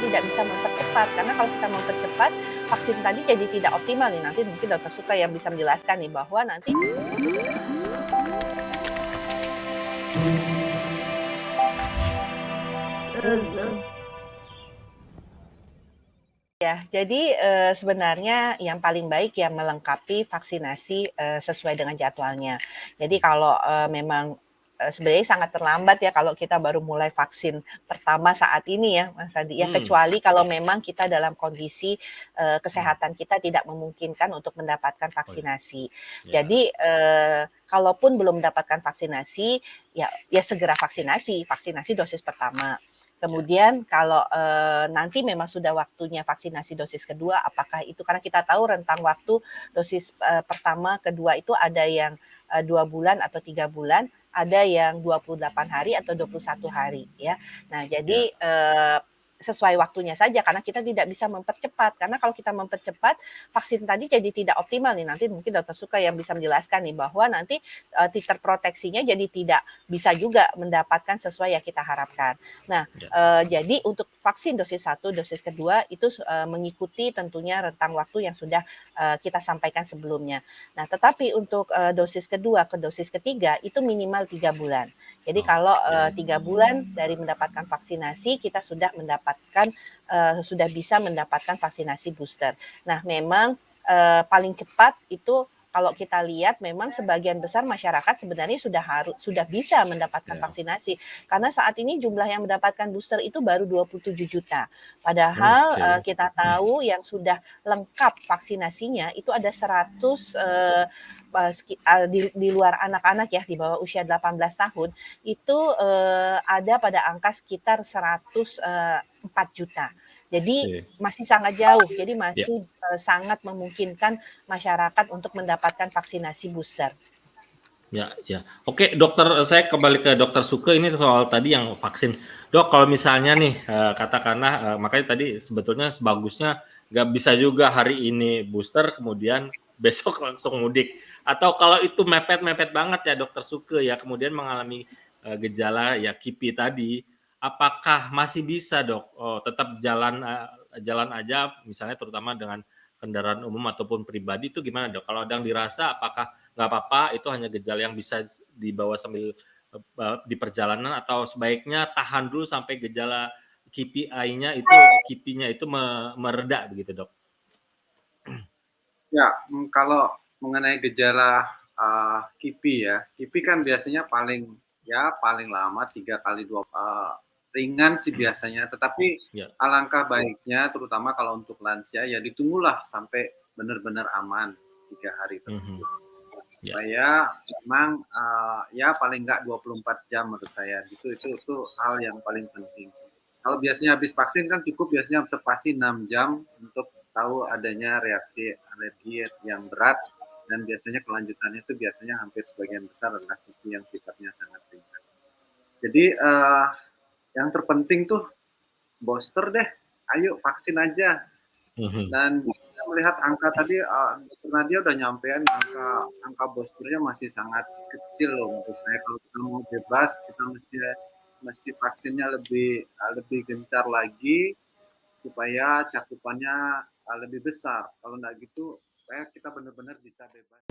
tidak bisa mempercepat. Karena kalau kita mempercepat, vaksin tadi jadi tidak optimal nih. Nanti mungkin Dokter Suka yang bisa menjelaskan nih bahwa nanti ya, jadi sebenarnya yang paling baik ya melengkapi vaksinasi sesuai dengan jadwalnya. Jadi kalau memang sebenarnya sangat terlambat ya kalau kita baru mulai vaksin pertama saat ini ya, Mas Adi. Ya, kecuali kalau memang kita dalam kondisi kesehatan kita tidak memungkinkan untuk mendapatkan vaksinasi. Jadi kalaupun belum mendapatkan vaksinasi, ya segera vaksinasi dosis pertama. Kemudian kalau nanti memang sudah waktunya vaksinasi dosis kedua, apakah itu karena kita tahu rentang waktu dosis pertama, kedua itu ada yang 2 bulan atau 3 bulan, ada yang 28 hari atau 21 hari ya. Nah, jadi sesuai waktunya saja karena kita tidak bisa mempercepat. Karena kalau kita mempercepat, vaksin tadi jadi tidak optimal nih. Nanti mungkin Dokter Suka yang bisa menjelaskan nih bahwa nanti titer proteksinya jadi tidak bisa juga mendapatkan sesuai yang kita harapkan. Nah, jadi untuk vaksin dosis 1, dosis kedua itu mengikuti tentunya rentang waktu yang sudah kita sampaikan sebelumnya. Nah, tetapi untuk dosis kedua ke dosis ketiga itu minimal 3 bulan. Jadi kalau 3 bulan dari mendapatkan vaksinasi, kita sudah sudah bisa mendapatkan vaksinasi booster. Nah, memang paling cepat itu kalau kita lihat memang sebagian besar masyarakat sebenarnya sudah bisa mendapatkan vaksinasi karena saat ini jumlah yang mendapatkan booster itu baru 27 juta. Padahal kita tahu yang sudah lengkap vaksinasinya itu ada 100 di luar anak-anak ya di bawah usia 18 tahun itu ada pada angka sekitar 104 juta. Jadi masih sangat jauh. Jadi masih sangat memungkinkan masyarakat untuk mendapatkan vaksinasi booster. Ya. Oke, dokter, saya kembali ke Dokter Suke ini soal tadi yang vaksin. Dok, kalau misalnya nih katakanlah makanya tadi sebetulnya sebagusnya nggak bisa juga hari ini booster kemudian besok langsung mudik. Atau kalau itu mepet-mepet banget ya Dokter Suke ya kemudian mengalami gejala ya KIPI tadi, apakah masih bisa dok tetap jalan aja misalnya terutama dengan kendaraan umum ataupun pribadi itu gimana dok? Kalau ada yang dirasa apakah nggak apa-apa itu hanya gejala yang bisa dibawa sambil di perjalanan atau sebaiknya tahan dulu sampai gejala KPI-nya itu mereda begitu dok? Ya, kalau mengenai gejala KIPI ya, KIPI kan biasanya paling lama 3x2 ringan sih biasanya, tetapi alangkah baiknya terutama kalau untuk lansia ya ditunggulah sampai benar-benar aman 3 hari tersebut. Supaya memang ya paling nggak 24 jam menurut saya itu hal yang paling penting. Kalau biasanya habis vaksin kan cukup biasanya observasi 6 jam untuk tahu adanya reaksi alergi yang berat dan biasanya kelanjutannya itu biasanya hampir sebagian besar adalah KIPI yang sifatnya sangat ringan. Jadi yang terpenting tuh booster deh, ayo vaksin aja. Dan kita melihat angka tadi Nadia udah nyampein angka boosternya masih sangat kecil loh menurut saya. Kalau kita mau bebas kita mesti vaksinnya lebih gencar lagi supaya cakupannya lebih besar. Kalau nggak gitu supaya kita benar-benar bisa bebas.